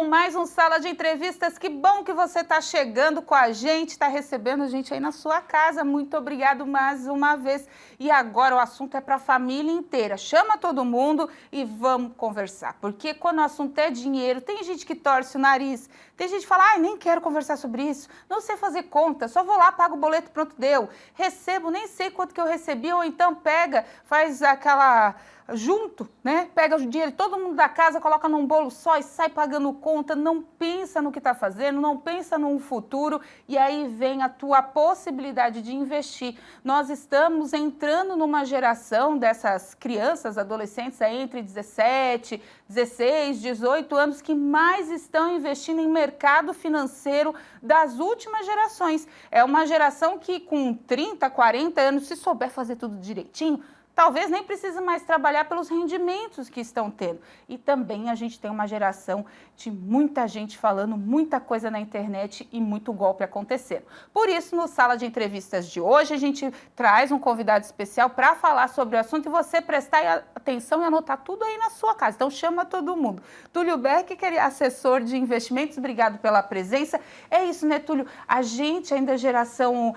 com mais um Sala de Entrevistas. Que bom que você está chegando com a gente, está recebendo a gente aí na sua casa. Muito obrigado mais uma vez. E agora o assunto é para a família inteira. Chama todo mundo e vamos conversar. Porque quando o assunto é dinheiro, tem gente que torce o nariz, tem gente que fala, ai, nem quero conversar sobre isso, não sei fazer conta, só vou lá, pago o boleto, pronto, deu. Recebo, nem sei quanto que eu recebi, ou então pega, faz aquela... junto, né? Pega o dinheiro, todo mundo da casa, coloca num bolo só e sai pagando conta, não pensa no que está fazendo, não pensa no futuro, e aí vem a tua possibilidade de investir. Nós estamos entrando numa geração dessas crianças, adolescentes aí entre 17, 16, 18 anos que mais estão investindo em mercado financeiro das últimas gerações. É uma geração que com 30, 40 anos, se souber fazer tudo direitinho, talvez nem precise mais trabalhar pelos rendimentos que estão tendo. E também a gente tem uma geração de muita gente falando muita coisa na internet e muito golpe acontecendo. Por isso, no Sala de Entrevistas de hoje, a gente traz um convidado especial para falar sobre o assunto e você prestar atenção e anotar tudo aí na sua casa. Então, chama todo mundo. Túlio Beck, que é assessor de investimentos, obrigado pela presença. É isso, né, Túlio? A gente ainda é geração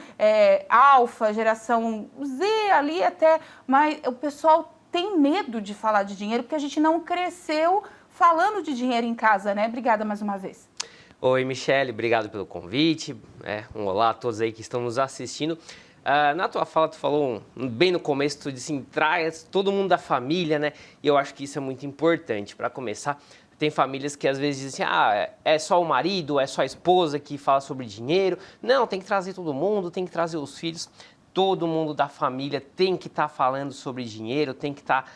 alfa, geração Z ali até... Mas o pessoal tem medo de falar de dinheiro porque a gente não cresceu falando de dinheiro em casa, né? Obrigada mais uma vez. Oi, Michele, obrigado pelo convite. Um olá a todos aí que estão nos assistindo. Na tua fala, tu falou bem no começo, tu disse, traz todo mundo da família, né? E eu acho que isso é muito importante. Para começar, tem famílias que às vezes dizem, é só o marido, é só a esposa que fala sobre dinheiro. Não, tem que trazer todo mundo, tem que trazer os filhos. Todo mundo da família tem que estar falando sobre dinheiro, tem que estar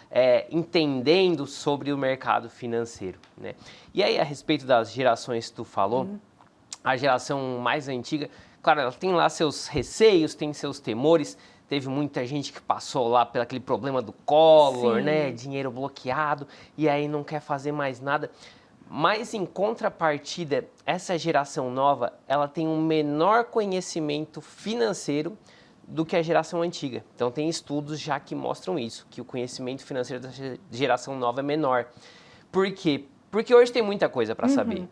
entendendo sobre o mercado financeiro, né? E aí, a respeito das gerações que tu falou, a geração mais antiga, claro, ela tem lá seus receios, tem seus temores. Teve muita gente que passou lá pelo aquele problema do Collor, Sim. né? Dinheiro bloqueado, e aí não quer fazer mais nada. Mas, em contrapartida, essa geração nova, ela tem um menor conhecimento financeiro do que a geração antiga. Então, tem estudos já que mostram isso, que o conhecimento financeiro da geração nova é menor. Por quê? Porque hoje tem muita coisa para saber.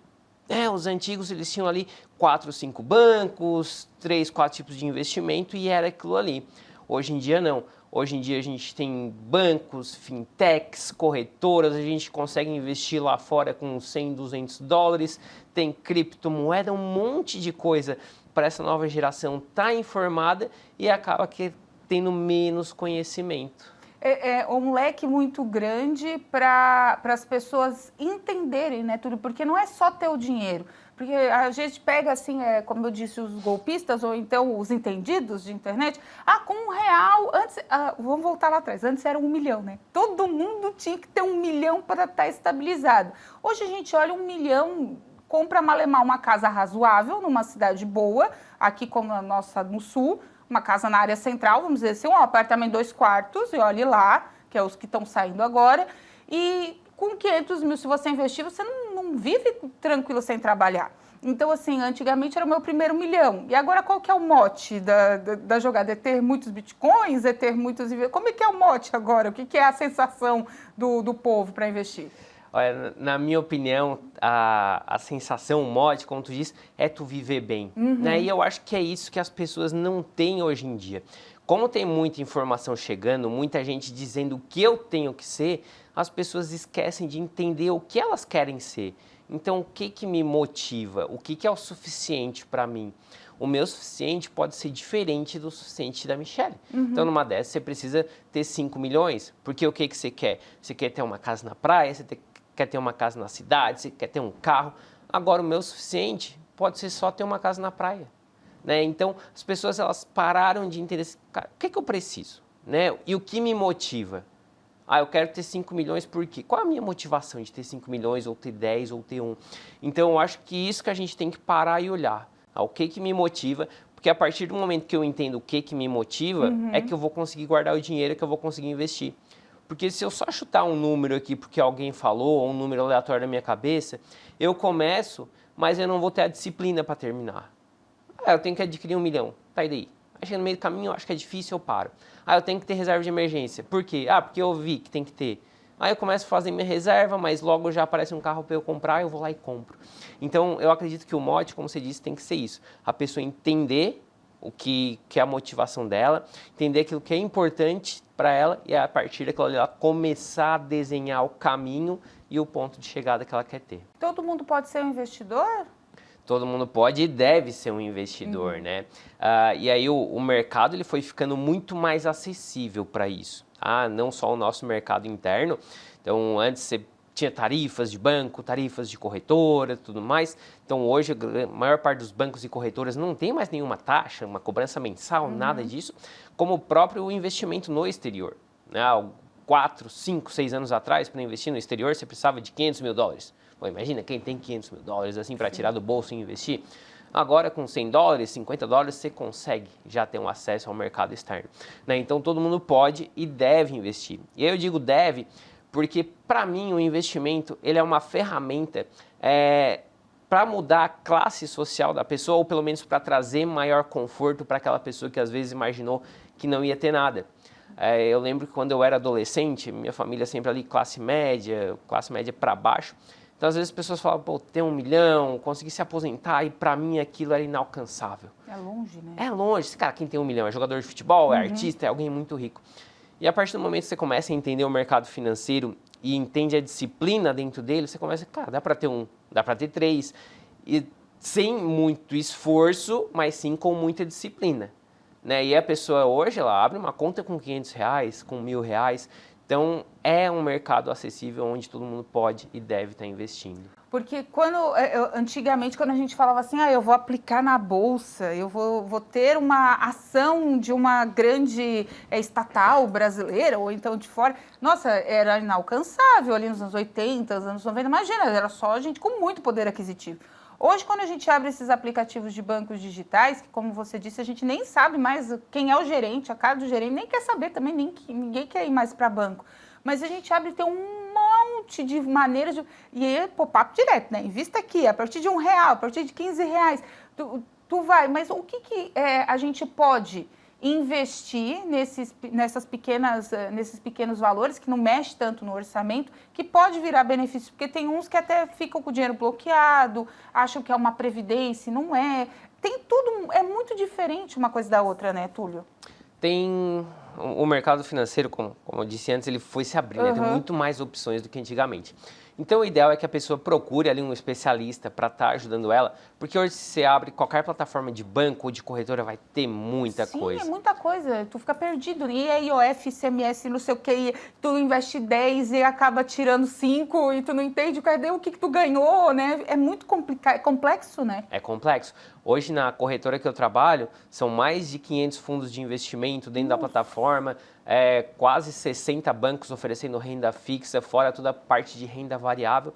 Os antigos, eles tinham ali 4, 5 bancos, 3, 4 tipos de investimento e era aquilo ali. Hoje em dia, não. Hoje em dia, a gente tem bancos, fintechs, corretoras, a gente consegue investir lá fora com 100, 200 dólares, tem criptomoeda, um monte de coisa para essa nova geração estar informada e acaba que tendo menos conhecimento. É um leque muito grande para as pessoas entenderem, né, Túlio? Porque não é só ter o dinheiro. Porque a gente pega, assim, como eu disse, os golpistas ou então os entendidos de internet. Com R$1, antes, vamos voltar lá atrás, antes era 1 milhão, né? Todo mundo tinha que ter 1 milhão para estar estabilizado. Hoje a gente olha 1 milhão... compra malemar uma casa razoável, numa cidade boa, aqui como a nossa no sul, uma casa na área central, vamos dizer assim, um apartamento 2 quartos, e olhe lá, que é os que estão saindo agora, e com 500 mil, se você investir, você não vive tranquilo sem trabalhar. Então, assim, antigamente era o meu primeiro 1 milhão. E agora qual que é o mote da jogada? É ter muitos bitcoins? É ter muitos... Como é que é o mote agora? O que é a sensação do povo para investir? Olha, na minha opinião, a sensação, o mote, como tu diz, é tu viver bem. Né? E eu acho que é isso que as pessoas não têm hoje em dia. Como tem muita informação chegando, muita gente dizendo o que eu tenho que ser, as pessoas esquecem de entender o que elas querem ser. Então, o que me motiva? O que é o suficiente para mim? O meu suficiente pode ser diferente do suficiente da Michele. Então, numa dessas, você precisa ter 5 milhões. Porque o que você quer? Você quer ter uma casa na praia, você quer ter uma casa na cidade, você quer ter um carro. Agora, o meu suficiente pode ser só ter uma casa na praia. Né? Então, as pessoas elas pararam de entender, cara, o que eu preciso? Né? E o que me motiva? Eu quero ter 5 milhões por quê? Qual é a minha motivação de ter 5 milhões, ou ter 10, ou ter 1? Então, eu acho que isso que a gente tem que parar e olhar. O que me motiva? Porque a partir do momento que eu entendo o que me motiva, é que eu vou conseguir guardar o dinheiro, que eu vou conseguir investir. Porque se eu só chutar um número aqui porque alguém falou, ou um número aleatório na minha cabeça, eu começo, mas eu não vou ter a disciplina para terminar. Eu tenho que adquirir 1 milhão, tá aí daí. Aí no meio do caminho eu acho que é difícil, eu paro. Eu tenho que ter reserva de emergência. Por quê? Porque eu vi que tem que ter. Aí eu começo a fazer minha reserva, mas logo já aparece um carro para eu comprar, eu vou lá e compro. Então, eu acredito que o mote, como você disse, tem que ser isso. A pessoa entender o que é a motivação dela, entender aquilo que é importante para ela e a partir daquilo ali ela começar a desenhar o caminho e o ponto de chegada que ela quer ter. Todo mundo pode ser um investidor? Todo mundo pode e deve ser um investidor, né? E aí o mercado ele foi ficando muito mais acessível para isso. Não só o nosso mercado interno. Então, antes você tinha tarifas de banco, tarifas de corretora, tudo mais. Então, hoje, a maior parte dos bancos e corretoras não tem mais nenhuma taxa, uma cobrança mensal, nada disso, como o próprio investimento no exterior. Né? 4, 5, 6 anos atrás, para investir no exterior, você precisava de $500 mil. Pô, imagina quem tem $500 mil assim para tirar do bolso e investir. Agora, com $100, $50, você consegue já ter um acesso ao mercado externo. Né? Então, todo mundo pode e deve investir. E aí eu digo deve porque, para mim, o investimento ele é uma ferramenta para mudar a classe social da pessoa, ou pelo menos para trazer maior conforto para aquela pessoa que às vezes imaginou que não ia ter nada. Eu lembro que quando eu era adolescente, minha família sempre ali classe média para baixo. Então, às vezes, as pessoas falavam, pô, ter 1 milhão, conseguir se aposentar, e para mim aquilo era inalcançável. É longe, né? É longe. Cara, quem tem 1 milhão é jogador de futebol, é artista, é alguém muito rico. E a partir do momento que você começa a entender o mercado financeiro e entende a disciplina dentro dele, você começa, cara, dá para ter 1, dá para ter 3. E sem muito esforço, mas sim com muita disciplina. Né? E a pessoa hoje, ela abre uma conta com R$500, com R$1.000. Então, é um mercado acessível onde todo mundo pode e deve estar investindo. Porque antigamente, quando a gente falava assim, eu vou aplicar na bolsa, eu vou ter uma ação de uma grande estatal brasileira, ou então de fora, nossa, era inalcançável ali nos anos 80, anos 90, imagina, era só gente com muito poder aquisitivo. Hoje, quando a gente abre esses aplicativos de bancos digitais, que como você disse, a gente nem sabe mais quem é o gerente, a cara do gerente, nem quer saber também, ninguém quer ir mais para banco. Mas a gente abre e tem um monte de maneiras e aí, papo direto, né? Invista aqui, a partir de R$1, a partir de R$15, tu vai. Mas o que a gente pode investir nesses pequenos valores, que não mexe tanto no orçamento, que pode virar benefício? Porque tem uns que até ficam com o dinheiro bloqueado, acham que é uma previdência, não é. Tem tudo, é muito diferente uma coisa da outra, né, Túlio? Tem o mercado financeiro, como eu disse antes, ele foi se abrindo, tem muito mais opções do que antigamente. Então, o ideal é que a pessoa procure ali um especialista para estar ajudando ela, porque hoje se você abre qualquer plataforma de banco ou de corretora, vai ter muita coisa. Sim, é muita coisa. Tu fica perdido. E aí, IOF, ICMS, não sei o que, tu investe 10 e acaba tirando 5 e tu não entende cadê o que tu ganhou, né? É muito complicado, é complexo, né? É complexo. Hoje, na corretora que eu trabalho, são mais de 500 fundos de investimento dentro da plataforma, quase 60 bancos oferecendo renda fixa, fora toda a parte de renda variável.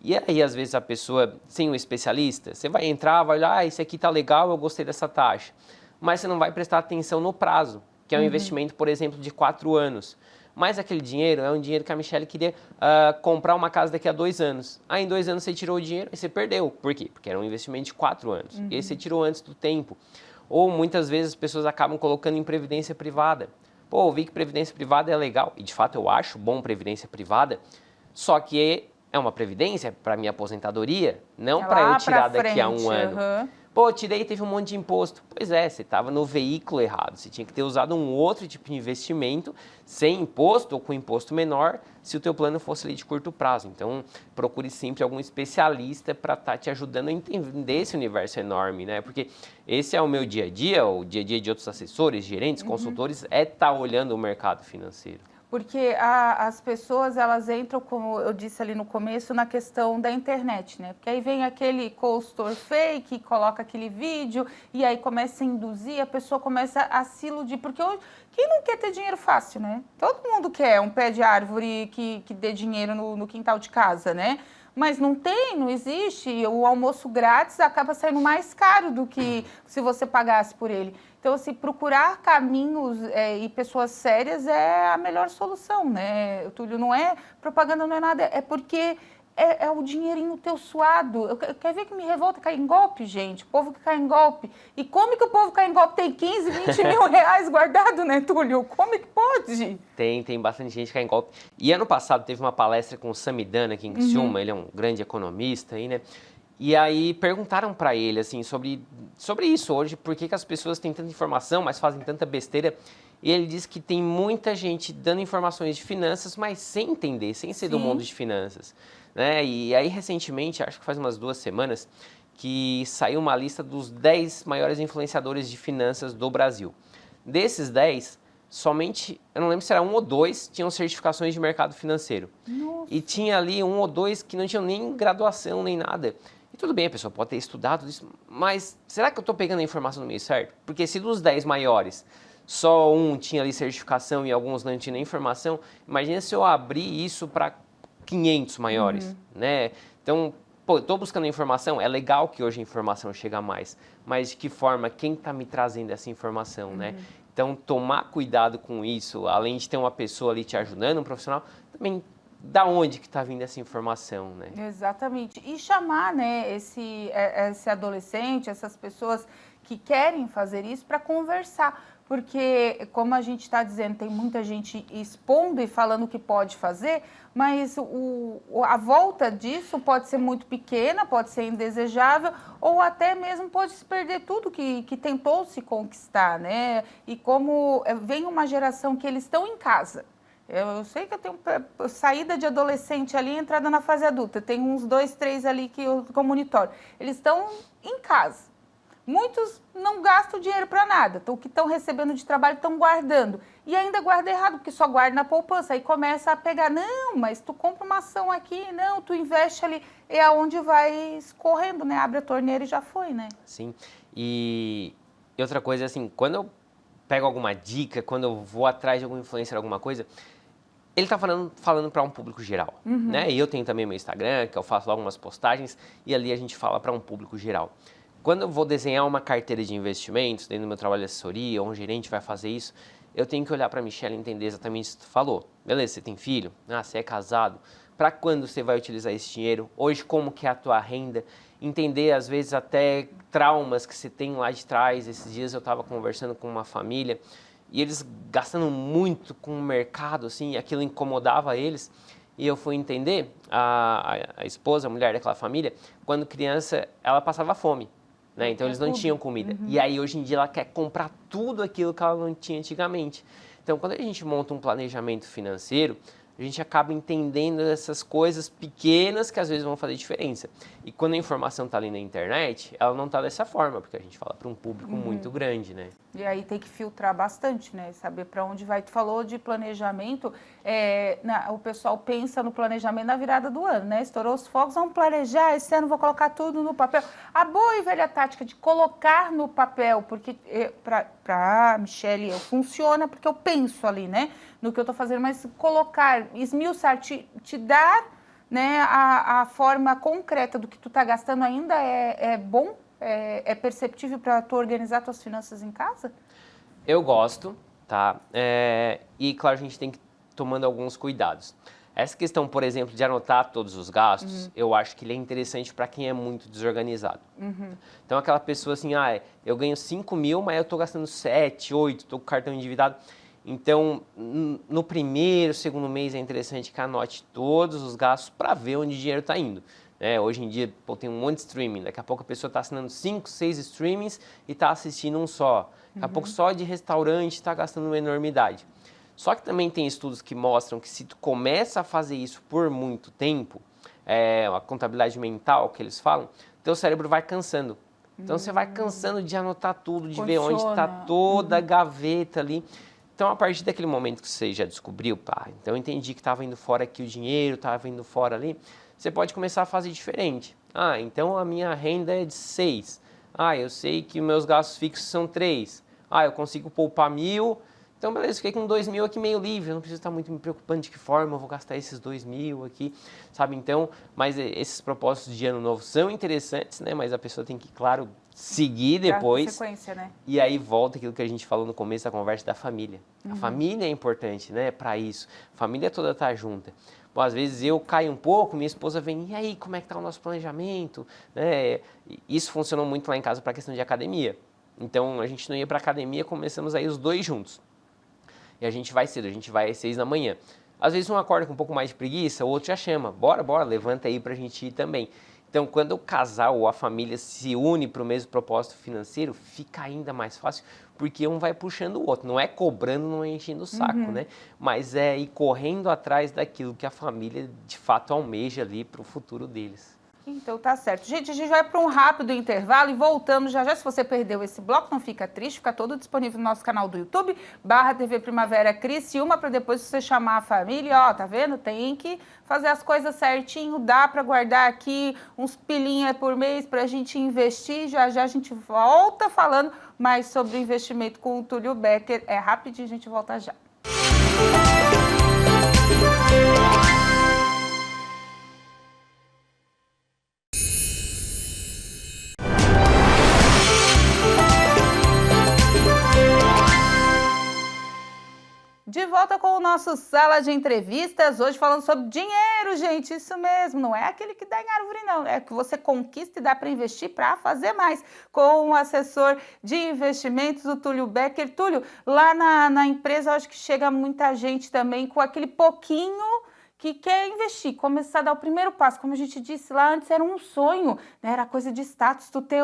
E aí, às vezes, a pessoa, sem um especialista, você vai entrar, vai olhar, isso aqui tá legal, eu gostei dessa taxa. Mas você não vai prestar atenção no prazo, que é um investimento, por exemplo, de 4 anos. Mas aquele dinheiro é um dinheiro que a Michelle queria comprar uma casa daqui a 2 anos. Aí, em 2 anos, você tirou o dinheiro e você perdeu. Por quê? Porque era um investimento de 4 anos. E aí, você tirou antes do tempo. Ou, muitas vezes, as pessoas acabam colocando em previdência privada. Pô, eu vi que previdência privada é legal. E, de fato, eu acho bom previdência privada. Só que é uma previdência para minha aposentadoria, não para eu tirar daqui a 1 ano. Pô, tirei e teve um monte de imposto. Pois é, você estava no veículo errado. Você tinha que ter usado um outro tipo de investimento, sem imposto ou com imposto menor, se o teu plano fosse ali de curto prazo. Então, procure sempre algum especialista para estar te ajudando a entender esse universo enorme, né? Porque esse é o meu dia a dia, o dia a dia de outros assessores, gerentes, consultores, é estar olhando o mercado financeiro. Porque as pessoas, elas entram, como eu disse ali no começo, na questão da internet, né? Porque aí vem aquele consultor fake, coloca aquele vídeo e aí começa a induzir, a pessoa começa a se iludir. Porque hoje, quem não quer ter dinheiro fácil, né? Todo mundo quer um pé de árvore que dê dinheiro no quintal de casa, né? Mas não tem, não existe. O almoço grátis acaba saindo mais caro do que se você pagasse por ele. Então, assim, procurar caminhos e pessoas sérias é a melhor solução, né? Túlio, não é propaganda, não é nada, é porque é o dinheirinho teu suado. Quer ver que me revolta cair em golpe, gente? O povo que cai em golpe. E como que o povo cai em golpe? Tem 15, 20 mil reais guardado, né, Túlio? Como é que pode? Tem bastante gente que cai em golpe. E ano passado teve uma palestra com o Samidana aqui em Criciúma, ele é um grande economista aí, né? E aí perguntaram para ele, assim, sobre isso hoje, por que as pessoas têm tanta informação, mas fazem tanta besteira. E ele disse que tem muita gente dando informações de finanças, mas sem entender, sem ser do mundo de finanças, né? E aí, recentemente, acho que faz umas 2 semanas, que saiu uma lista dos 10 maiores influenciadores de finanças do Brasil. Desses 10, somente, eu não lembro se era 1 ou 2, tinham certificações de mercado financeiro. Nossa. E tinha ali 1 ou 2 que não tinham nem graduação, nem nada. E tudo bem, a pessoa pode ter estudado isso, mas será que eu estou pegando a informação no meio certo? Porque se dos 10 maiores, só um tinha ali certificação e alguns não tinham nem informação, imagina se eu abrir isso para 500 maiores, né? Então, pô, eu estou buscando informação, é legal que hoje a informação chega mais, mas de que forma, quem está me trazendo essa informação, né? Então, tomar cuidado com isso, além de ter uma pessoa ali te ajudando, um profissional, também da onde que está vindo essa informação, né? Exatamente. E chamar, né, esse adolescente, essas pessoas que querem fazer isso para conversar. Porque, como a gente está dizendo, tem muita gente expondo e falando o que pode fazer, mas a volta disso pode ser muito pequena, pode ser indesejável, ou até mesmo pode se perder tudo que tentou se conquistar, né? E como vem uma geração que eles estão em casa. Eu sei que eu tenho saída de adolescente ali, entrada na fase adulta. Tem uns 2, 3 ali que eu monitoro. Eles estão em casa. Muitos não gastam dinheiro para nada. Então, o que estão recebendo de trabalho estão guardando. E ainda guarda errado, porque só guarda na poupança. Aí começa a pegar, não, mas tu compra uma ação aqui, não, tu investe ali. É aonde vai escorrendo, né? Abre a torneira e já foi, né? Sim. E outra coisa, assim, quando eu pego alguma dica, quando eu vou atrás de algum influencer, alguma coisa, ele está falando para um público geral, né? E eu tenho também meu Instagram, que eu faço lá algumas postagens, e ali a gente fala para um público geral. Quando eu vou desenhar uma carteira de investimentos, dentro do meu trabalho de assessoria, ou um gerente vai fazer isso, eu tenho que olhar para a Michelle e entender exatamente o que tu falou. Beleza, você tem filho? Você é casado? Para quando você vai utilizar esse dinheiro? Hoje, como que é a tua renda? Entender, às vezes, até traumas que você tem lá de trás. Esses dias eu estava conversando com uma família e eles gastando muito com o mercado, assim, e aquilo incomodava eles. E eu fui entender, a esposa, a mulher daquela família, quando criança, ela passava fome. Né? Então, eles não tinham comida. E aí, hoje em dia, ela quer comprar tudo aquilo que ela não tinha antigamente. Então, quando a gente monta um planejamento financeiro, a gente acaba entendendo essas coisas pequenas que às vezes vão fazer diferença. E quando a informação está ali na internet, ela não está dessa forma, porque a gente fala para um público muito grande, né? E aí tem que filtrar bastante, né? Saber para onde vai. Tu falou de planejamento, o pessoal pensa no planejamento na virada do ano, né? Estourou os fogos, vamos planejar, esse ano vou colocar tudo no papel. A boa e velha tática de colocar no papel, porque para Michelle funciona, porque eu penso ali, né? No que eu estou fazendo, mas colocar, esmiuçar, te dar, né, a forma concreta do que tu está gastando ainda é bom? É perceptível para tu organizar tuas finanças em casa? Eu gosto, tá? E, claro, a gente tem que ir tomando alguns cuidados. Essa questão, por exemplo, de anotar todos os gastos, eu acho que ele é interessante para quem é muito desorganizado. Então, aquela pessoa assim, eu ganho 5 mil, mas eu estou gastando 7, 8, estou com cartão endividado. Então, no primeiro, segundo mês é interessante que anote todos os gastos para ver onde o dinheiro está indo. Hoje em dia, tem um monte de streaming. Daqui a pouco a pessoa está assinando 5, 6 streamings e está assistindo um só. Daqui a pouco só de restaurante está gastando uma enormidade. Só que também tem estudos que mostram que se tu começa a fazer isso por muito tempo, a contabilidade mental que eles falam, teu cérebro vai cansando. Então, você vai cansando de anotar tudo, de ver onde está toda a gaveta ali. Então, a partir daquele momento que você já descobriu, então eu entendi que estava indo fora aqui o dinheiro, estava indo fora ali, você pode começar a fazer diferente. Então a minha renda é de 6. Eu sei que meus gastos fixos são 3. Eu consigo poupar 1.000 Então, beleza, fiquei com 2 mil aqui meio livre, eu não preciso estar muito me preocupando de que forma eu vou gastar esses 2 mil aqui, sabe? Então, mas esses propósitos de ano novo são interessantes, né? Mas a pessoa tem que, claro, seguir depois. Sequência, né? E aí volta aquilo que a gente falou no começo da conversa da família. A família é importante, né? Para isso. A família toda tá junta. Bom, às vezes eu caio um pouco, minha esposa vem, e aí, como é que tá o nosso planejamento? Né? Isso funcionou muito lá em casa para a questão de academia. Então, a gente não ia para academia, começamos aí os dois juntos. E a gente vai cedo, a gente vai às 6 da manhã. Às vezes um acorda com um pouco mais de preguiça, o outro já chama, bora, levanta aí pra gente ir também. Então, quando o casal ou a família se une para o mesmo propósito financeiro, fica ainda mais fácil, porque um vai puxando o outro. Não é cobrando, não é enchendo o saco, né? Mas é ir correndo atrás daquilo que a família de fato almeja ali para o futuro deles. Então tá certo. Gente, a gente vai para um rápido intervalo e voltamos já já. Se você perdeu esse bloco, não fica triste, fica todo disponível no nosso canal do YouTube, /TV Primavera Criciúma, para depois você chamar a família. Ó, tá vendo? Tem que fazer as coisas certinho, dá para guardar aqui uns pilinha por mês para a gente investir. Já já a gente volta falando mais sobre investimento com o Túlio Becker. É rapidinho, a gente volta já. De volta com o nosso Sala de Entrevistas, hoje falando sobre dinheiro, gente, isso mesmo, não é aquele que dá em árvore não, é que você conquista e dá para investir para fazer mais, com o assessor de investimentos, o Túlio Becker. Túlio, lá na empresa, eu acho que chega muita gente também com aquele pouquinho que quer investir, começar a dar o primeiro passo. Como a gente disse lá antes, era um sonho, né? Era coisa de status, tu ter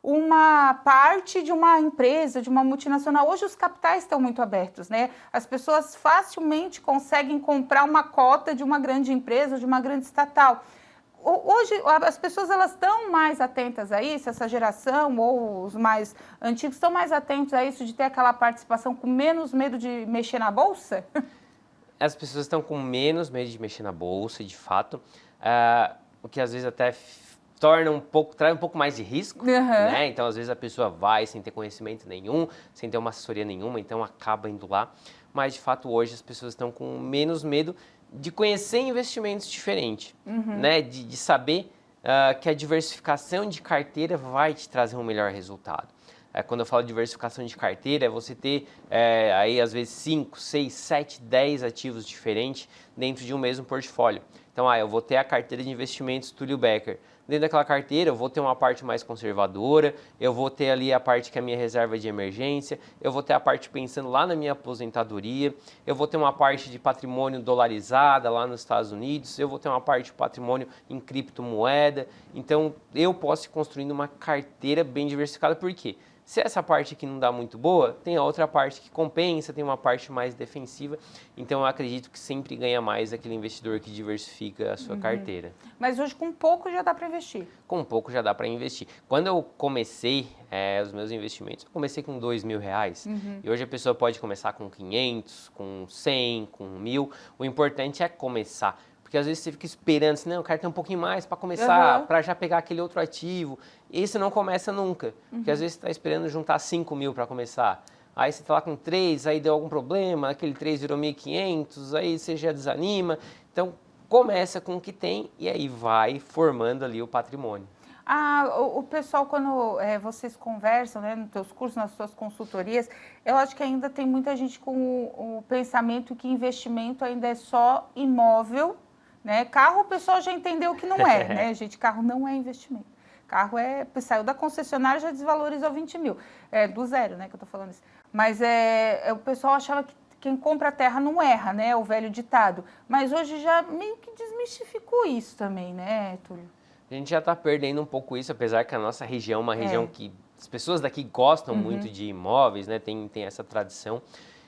uma parte de uma empresa, de uma multinacional. Hoje os capitais estão muito abertos, né? As pessoas facilmente conseguem comprar uma cota de uma grande empresa, de uma grande estatal. Hoje as pessoas elas estão mais atentas a isso, essa geração ou os mais antigos estão mais atentos a isso, de ter aquela participação com menos medo de mexer na bolsa? As pessoas estão com menos medo de mexer na bolsa, de fato, o que às vezes até traz um pouco mais de risco, né? Então, às vezes a pessoa vai sem ter conhecimento nenhum, sem ter uma assessoria nenhuma, então acaba indo lá. Mas, de fato, hoje as pessoas estão com menos medo de conhecer investimentos diferentes, né? De saber que a diversificação de carteira vai te trazer um melhor resultado. Quando eu falo de diversificação de carteira, é você ter aí às vezes 5, 6, 7, 10 ativos diferentes dentro de um mesmo portfólio. Então, eu vou ter a carteira de investimentos Túlio Becker. Dentro daquela carteira, eu vou ter uma parte mais conservadora, eu vou ter ali a parte que é a minha reserva de emergência, eu vou ter a parte pensando lá na minha aposentadoria, eu vou ter uma parte de patrimônio dolarizada lá nos Estados Unidos, eu vou ter uma parte de patrimônio em criptomoeda. Então, eu posso ir construindo uma carteira bem diversificada. Por quê? Se essa parte aqui não dá muito boa, tem a outra parte que compensa, tem uma parte mais defensiva. Então, eu acredito que sempre ganha mais aquele investidor que diversifica a sua carteira. Mas hoje com pouco já dá para investir? Com pouco já dá para investir. Quando eu comecei os meus investimentos, eu comecei com R$2.000. E hoje a pessoa pode começar com 500, com 100, com 1.000. O importante é começar. Porque às vezes você fica esperando, assim, não, eu quero ter um pouquinho mais para começar, para já pegar aquele outro ativo. E isso não começa nunca. Porque às vezes você está esperando juntar 5.000 para começar. Aí você está lá com 3, aí deu algum problema, aquele 3 virou 1.500, aí você já desanima. Então, começa com o que tem e aí vai formando ali o patrimônio. O pessoal, quando vocês conversam, né, nos seus cursos, nas suas consultorias, eu acho que ainda tem muita gente com o pensamento que investimento ainda é só imóvel, né? Carro o pessoal já entendeu que não é, né, gente? Carro não é investimento. Carro saiu da concessionária e já desvalorizou 20 mil. Do zero, né, que eu tô falando isso. Mas o pessoal achava que quem compra terra não erra, né? O velho ditado. Mas hoje já meio que desmistificou isso também, né, Túlio? A gente já está perdendo um pouco isso, apesar que a nossa região é uma região que as pessoas daqui gostam muito de imóveis, né? Tem essa tradição.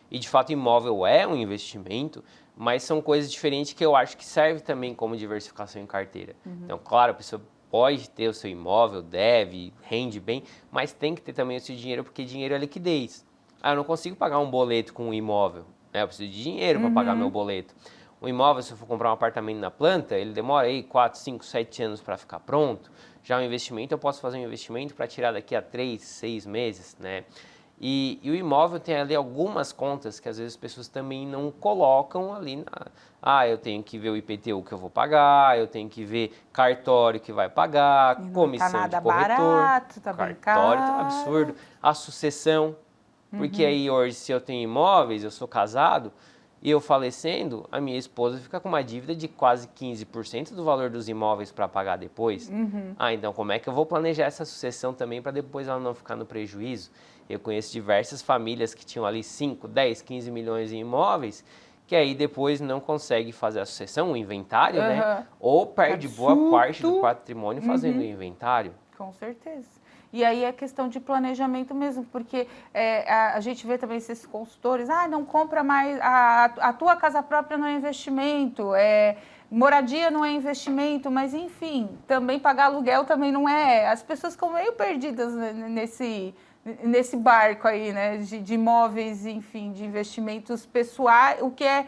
E, de fato, imóvel é um investimento, mas são coisas diferentes que eu acho que serve também como diversificação em carteira. Então, claro, a pessoa pode ter o seu imóvel, deve, rende bem, mas tem que ter também o seu dinheiro, porque dinheiro é liquidez. Eu não consigo pagar um boleto com um imóvel, né? Eu preciso de dinheiro para pagar meu boleto. O imóvel, se eu for comprar um apartamento na planta, ele demora aí 4, 5, 7 anos para ficar pronto. Já o investimento, eu posso fazer um investimento para tirar daqui a 3, 6 meses, né? E o imóvel tem ali algumas contas que às vezes as pessoas também não colocam ali eu tenho que ver o IPTU que eu vou pagar, eu tenho que ver cartório que vai pagar, comissão de corretor, barato, tá bem cartório tá um caro. absurdo, a sucessão, porque aí hoje se eu tenho imóveis, eu sou casado, e eu falecendo, a minha esposa fica com uma dívida de quase 15% do valor dos imóveis para pagar depois. Então como é que eu vou planejar essa sucessão também para depois ela não ficar no prejuízo? Eu conheço diversas famílias que tinham ali 5, 10, 15 milhões em imóveis, que aí depois não consegue fazer a sucessão, o inventário, né? Ou perde boa parte do patrimônio fazendo o inventário. Com certeza. E aí é questão de planejamento mesmo, porque a gente vê também esses consultores, não compra mais, a tua casa própria não é investimento, moradia não é investimento, mas enfim, também pagar aluguel também não é. As pessoas ficam meio perdidas nesse barco aí, né, de imóveis, enfim, de investimentos pessoais, o que é...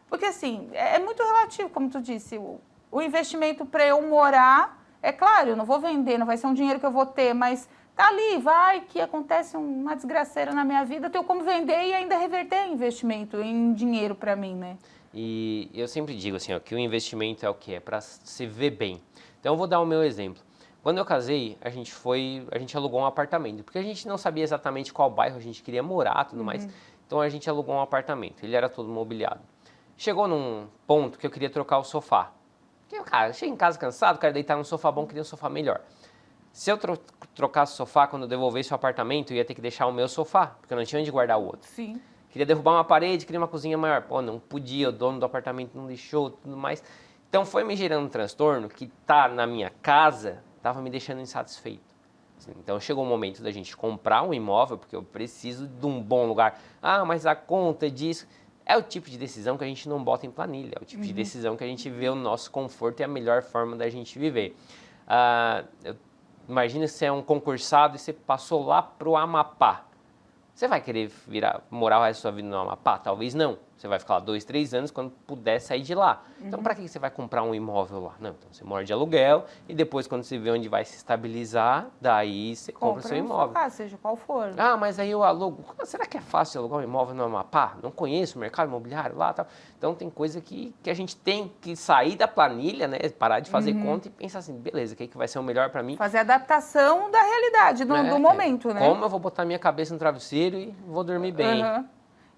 Porque assim, é muito relativo, como tu disse, o investimento para eu morar... É claro, eu não vou vender, não vai ser um dinheiro que eu vou ter, mas tá ali, vai que acontece uma desgraceira na minha vida, eu tenho como vender e ainda reverter investimento em dinheiro para mim, né? E eu sempre digo assim, que o investimento é o quê? É para se ver bem. Então eu vou dar o meu exemplo. Quando eu casei, a gente alugou um apartamento, porque a gente não sabia exatamente qual bairro a gente queria morar, tudo mais. Então a gente alugou um apartamento, ele era todo mobiliado. Chegou num ponto que eu queria trocar o sofá. Cara, cheguei em casa cansado, quero deitar num sofá bom, queria um sofá melhor. Se eu trocasse o sofá, quando eu devolvesse o apartamento, eu ia ter que deixar o meu sofá, porque eu não tinha onde guardar o outro. Sim. Queria derrubar uma parede, queria uma cozinha maior. Pô, não podia, o dono do apartamento não deixou, tudo mais. Então foi me gerando um transtorno que na minha casa, estava me deixando insatisfeito. Então chegou o momento da gente comprar um imóvel, porque eu preciso de um bom lugar. Mas a conta disso... É o tipo de decisão que a gente não bota em planilha, é o tipo de decisão que a gente vê o nosso conforto e a melhor forma da gente viver. Imagina se é um concursado e você passou lá para o Amapá. Você vai querer morar o resto da sua vida no Amapá? Talvez não. Você vai ficar lá 2, 3 anos quando puder sair de lá. Então, para que você vai comprar um imóvel lá? Não, então você mora de aluguel e depois, quando você vê onde vai se estabilizar, daí você compra o seu imóvel. Sofá, seja qual for. Mas aí eu alugo. Será que é fácil alugar um imóvel no Amapá? Não conheço o mercado imobiliário lá, tal. Então, tem coisa que a gente tem que sair da planilha, né? Parar de fazer conta e pensar assim, beleza, o que vai ser o melhor para mim? Fazer adaptação da realidade, do momento, né? Como eu vou botar minha cabeça no travesseiro e vou dormir bem?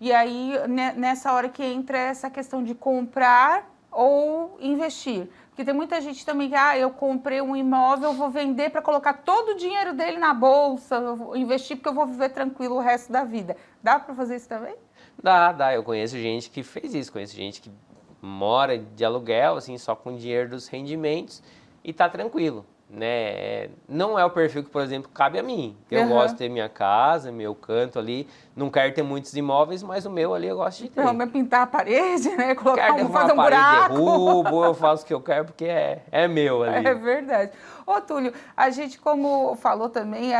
E aí, nessa hora que entra essa questão de comprar ou investir. Porque tem muita gente também que, eu comprei um imóvel, vou vender para colocar todo o dinheiro dele na bolsa, eu vou investir porque eu vou viver tranquilo o resto da vida. Dá para fazer isso também? Dá. Eu conheço gente que fez isso, conheço gente que mora de aluguel, assim, só com dinheiro dos rendimentos e tá tranquilo. Né? Não é o perfil que, por exemplo, cabe a mim. Eu gosto de ter minha casa, meu canto ali. Não quero ter muitos imóveis, mas o meu ali eu gosto de ter. Não, pintar a parede, né? Colocar fazer um buraco. Derrubo, eu faço o que eu quero porque é meu ali. É verdade. Ô, Túlio, a gente, como falou também,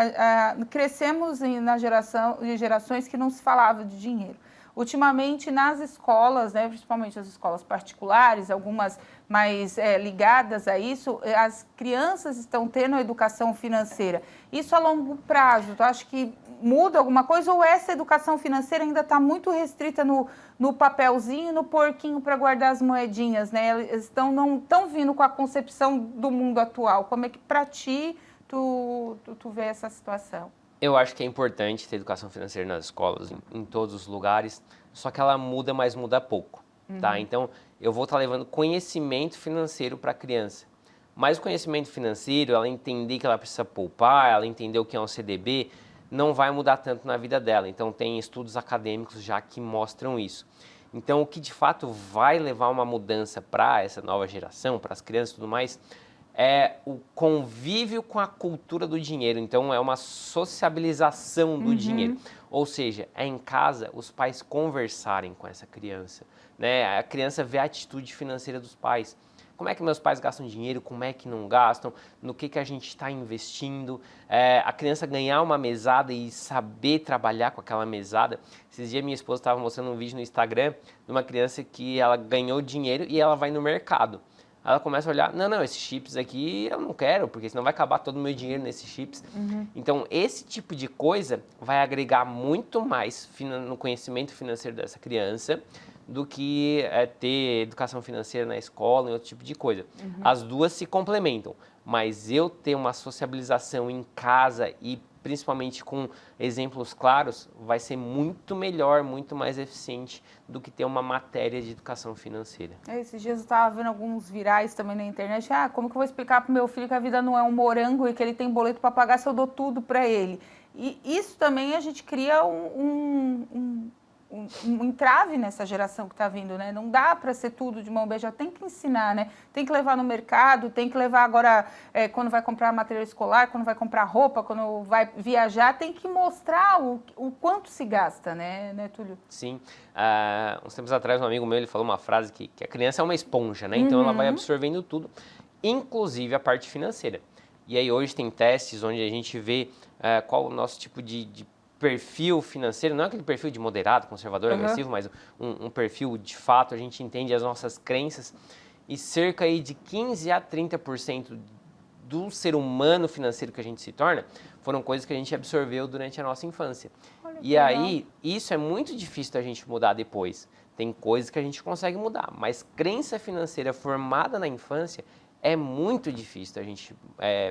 crescemos nas gerações que não se falava de dinheiro. Ultimamente, nas escolas, né, principalmente as escolas particulares, algumas mais ligadas a isso, as crianças estão tendo educação financeira. Isso a longo prazo, tu acha que muda alguma coisa ou essa educação financeira ainda está muito restrita no papelzinho, no porquinho para guardar as moedinhas, né? Eles não estão vindo com a concepção do mundo atual. Como é que para ti tu vê essa situação? Eu acho que é importante ter educação financeira nas escolas, em todos os lugares, só que ela muda, mas muda pouco, tá? Então, eu vou estar levando conhecimento financeiro para a criança. Mas o conhecimento financeiro, ela entender que ela precisa poupar, ela entender o que é um CDB, não vai mudar tanto na vida dela. Então, tem estudos acadêmicos já que mostram isso. Então, o que de fato vai levar uma mudança para essa nova geração, para as crianças e tudo mais, é o convívio com a cultura do dinheiro. Então, é uma sociabilização do dinheiro. Ou seja, é em casa os pais conversarem com essa criança, né? A criança vê a atitude financeira dos pais. Como é que meus pais gastam dinheiro, como é que não gastam, no que a gente está investindo. A criança ganhar uma mesada e saber trabalhar com aquela mesada. Esses dias minha esposa estava mostrando um vídeo no Instagram de uma criança que ela ganhou dinheiro e ela vai no mercado. ela começa a olhar, não, esses chips aqui eu não quero, porque senão vai acabar todo o meu dinheiro nesses chips. Então, esse tipo de coisa vai agregar muito mais no conhecimento financeiro dessa criança do que ter educação financeira na escola e outro tipo de coisa. As duas se complementam, mas eu ter uma sociabilização em casa e principalmente com exemplos claros, vai ser muito melhor, muito mais eficiente do que ter uma matéria de educação financeira. Esses dias eu estava vendo alguns virais também na internet. Como que eu vou explicar para o meu filho que a vida não é um morango e que ele tem boleto para pagar se eu dou tudo para ele? E isso também a gente cria um entrave nessa geração que está vindo, né? Não dá para ser tudo de mão beijada, tem que ensinar, né? Tem que levar no mercado, tem que levar agora, quando vai comprar material escolar, quando vai comprar roupa, quando vai viajar, tem que mostrar o quanto se gasta, né, Túlio? Sim. Uns tempos atrás, um amigo meu, ele falou uma frase que a criança é uma esponja, né? Então ela vai absorvendo tudo, inclusive a parte financeira. E aí hoje tem testes onde a gente vê qual o nosso tipo de perfil financeiro, não é aquele perfil de moderado, conservador, agressivo, mas um perfil de fato, a gente entende as nossas crenças, e cerca aí de 15 a 30% do ser humano financeiro que a gente se torna, foram coisas que a gente absorveu durante a nossa infância. E aí, isso é muito difícil da gente mudar depois. Tem coisas que a gente consegue mudar, mas crença financeira formada na infância é muito difícil da gente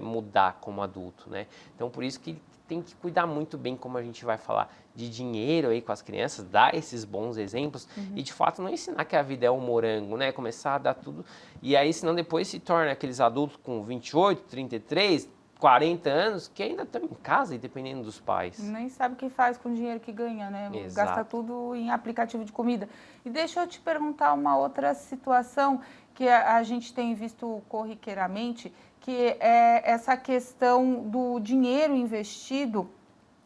mudar como adulto, né? Então, por isso que tem que cuidar muito bem como a gente vai falar de dinheiro aí com as crianças, dar esses bons exemplos e, de fato, não ensinar que a vida é um morango, né? Começar a dar tudo, e aí, senão depois se torna aqueles adultos com 28, 33, 40 anos que ainda estão em casa e dependendo dos pais. Nem sabe o que faz com o dinheiro que ganha, né? Exato. Gasta tudo em aplicativo de comida. E deixa eu te perguntar uma outra situação que a gente tem visto corriqueiramente, que é essa questão do dinheiro investido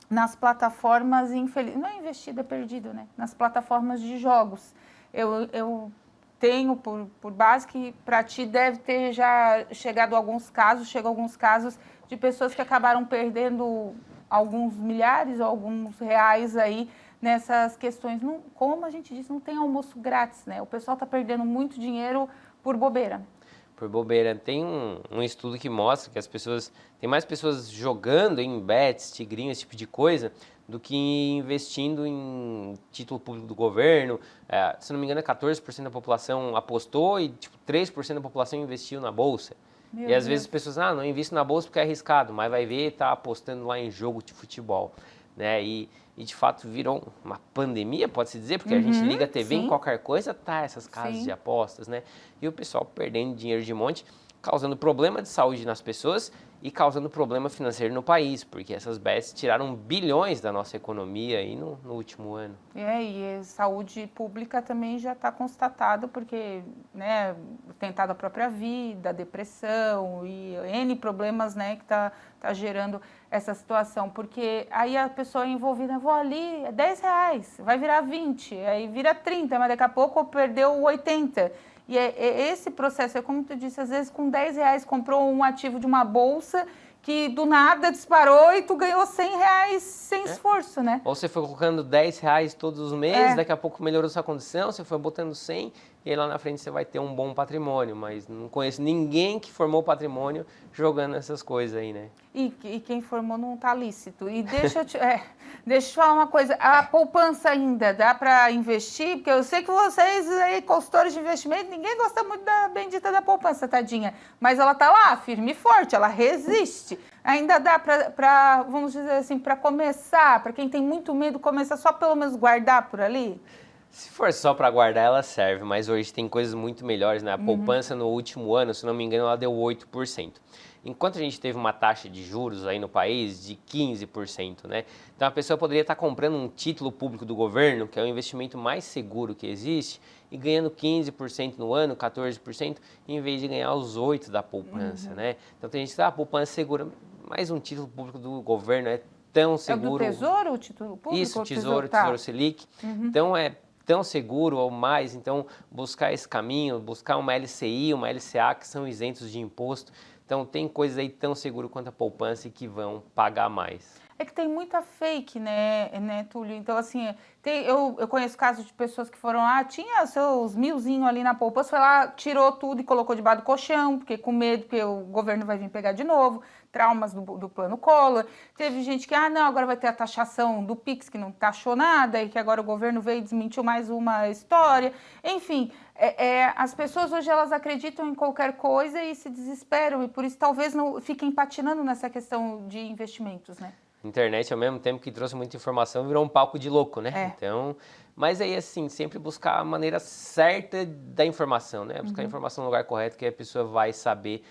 nas plataformas, não é investido, é perdido, né? Nas plataformas de jogos. Eu tenho por base que para ti deve ter já chegado alguns casos de pessoas que acabaram perdendo alguns milhares ou alguns reais aí nessas questões. Não, como a gente disse, não tem almoço grátis, né? O pessoal está perdendo muito dinheiro por bobeira. Por bobeira. Tem um estudo que mostra que tem mais pessoas jogando em bets, tigrinho, esse tipo de coisa, do que investindo em título público do governo. Se não me engano, 14% da população apostou e 3% da população investiu na bolsa. E às vezes as pessoas, não invisto na bolsa porque é arriscado, mas vai ver, tá apostando lá em jogo de futebol, né? E de fato virou uma pandemia, pode-se dizer, porque a gente liga a TV em qualquer coisa, essas casas de apostas, né? E o pessoal perdendo dinheiro de monte, causando problema de saúde nas pessoas e causando problema financeiro no país, porque essas bets tiraram bilhões da nossa economia aí no último ano. E saúde pública também já está constatado, porque, né, tentado a própria vida, depressão e N problemas, né, que tá gerando essa situação, porque aí a pessoa é envolvida, vou ali, é 10 reais, vai virar 20, aí vira 30, mas daqui a pouco perdeu 80. E esse processo, como tu disse, às vezes com 10 reais comprou um ativo de uma bolsa que do nada disparou e tu ganhou 100 reais sem esforço, né? Ou você foi colocando 10 reais todos os meses, daqui a pouco melhorou sua condição, você foi botando 100 e aí lá na frente você vai ter um bom patrimônio, mas não conheço ninguém que formou patrimônio jogando essas coisas aí, né? E quem formou não tá lícito. E deixa eu te falar uma coisa, a poupança ainda dá para investir? Porque eu sei que vocês aí, consultores de investimento, ninguém gosta muito da bendita da poupança, tadinha. Mas ela tá lá, firme e forte, ela resiste. Ainda dá para vamos dizer assim, para começar, para quem tem muito medo, começar só pelo menos guardar por ali? Se for só para guardar, ela serve, mas hoje tem coisas muito melhores, né? A poupança no último ano, se não me engano, ela deu 8%. Enquanto a gente teve uma taxa de juros aí no país de 15%, né? Então a pessoa poderia estar comprando um título público do governo, que é o investimento mais seguro que existe, e ganhando 15% no ano, 14%, em vez de ganhar os 8% da poupança, né? Então tem gente que diz, a poupança é segura, mas um título público do governo é tão seguro. É do Tesouro, o título público? Isso, Tesouro Selic. Então é tão seguro ou mais, então buscar esse caminho, buscar uma LCI, uma LCA que são isentos de imposto. Então tem coisas aí tão seguro quanto a poupança e que vão pagar mais. É que tem muita fake, né, Túlio? Então, assim, eu conheço casos de pessoas que foram lá, tinha seus milzinho ali na poupança, foi lá, tirou tudo e colocou debaixo do colchão, porque com medo, porque o governo vai vir pegar de novo, traumas do plano Collor. Teve gente que, não, agora vai ter a taxação do Pix, que não taxou nada, e que agora o governo veio e desmentiu mais uma história. Enfim, as pessoas hoje, elas acreditam em qualquer coisa e se desesperam, e por isso talvez não fiquem patinando nessa questão de investimentos, né? Internet, ao mesmo tempo que trouxe muita informação, virou um palco de louco, né? Então, mas aí, assim, sempre buscar a maneira certa da informação, né? Buscar a informação no lugar correto, que a pessoa vai saber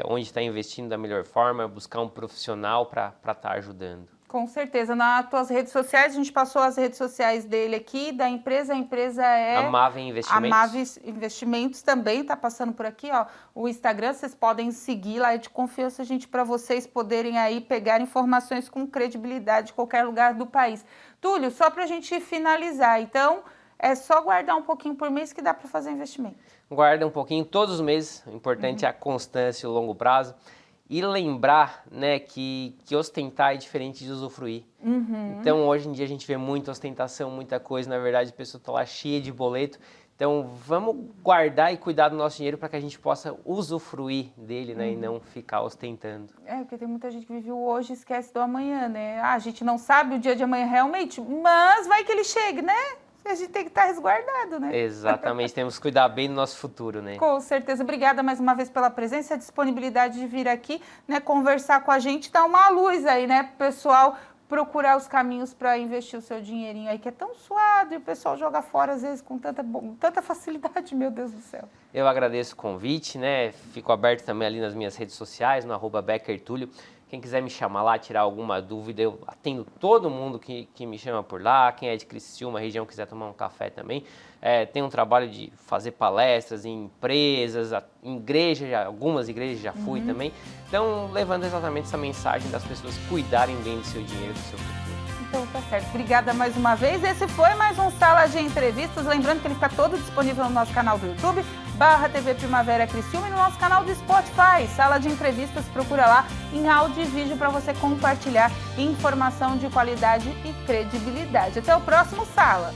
onde está investindo da melhor forma, buscar um profissional para estar ajudando. Com certeza. Nas tuas redes sociais, a gente passou as redes sociais dele aqui, da empresa. A empresa é... Amável Investimentos. Amável Investimentos também está passando por aqui, ó. O Instagram, vocês podem seguir lá, é de confiança, gente, para vocês poderem aí pegar informações com credibilidade de qualquer lugar do país. Túlio, só para a gente finalizar, então, é só guardar um pouquinho por mês que dá para fazer investimento. Guarda um pouquinho todos os meses, o importante é a constância e o longo prazo. E lembrar, né, que ostentar é diferente de usufruir. Então, hoje em dia, a gente vê muita ostentação, muita coisa. Na verdade, a pessoa está lá cheia de boleto. Então, vamos guardar e cuidar do nosso dinheiro para que a gente possa usufruir dele, né, e não ficar ostentando. Porque tem muita gente que vive o hoje e esquece do amanhã, né? A gente não sabe o dia de amanhã realmente, mas vai que ele chegue, né? A gente tem que estar resguardado, né? Exatamente, temos que cuidar bem do nosso futuro, né? Com certeza. Obrigada mais uma vez pela presença, a disponibilidade de vir aqui, né, conversar com a gente, dar uma luz aí, né, pro pessoal procurar os caminhos para investir o seu dinheirinho aí, que é tão suado e o pessoal joga fora, às vezes, com tanta facilidade, meu Deus do céu. Eu agradeço o convite, né? Fico aberto também ali nas minhas redes sociais, no @BeckerTúlio. Quem quiser me chamar lá, tirar alguma dúvida, eu atendo todo mundo que me chama por lá. Quem é de Criciúma, região, quiser tomar um café também. Tem um trabalho de fazer palestras em empresas, em igrejas, algumas igrejas já fui também. Então, levando exatamente essa mensagem das pessoas cuidarem bem do seu dinheiro, do seu futuro. Então, tá certo. Obrigada mais uma vez. Esse foi mais um Sala de Entrevistas. Lembrando que ele fica todo disponível no nosso canal do YouTube, /TV Primavera Criciúma, e no nosso canal do Spotify. Sala de Entrevistas, procura lá em áudio e vídeo para você compartilhar informação de qualidade e credibilidade. Até o próximo Sala.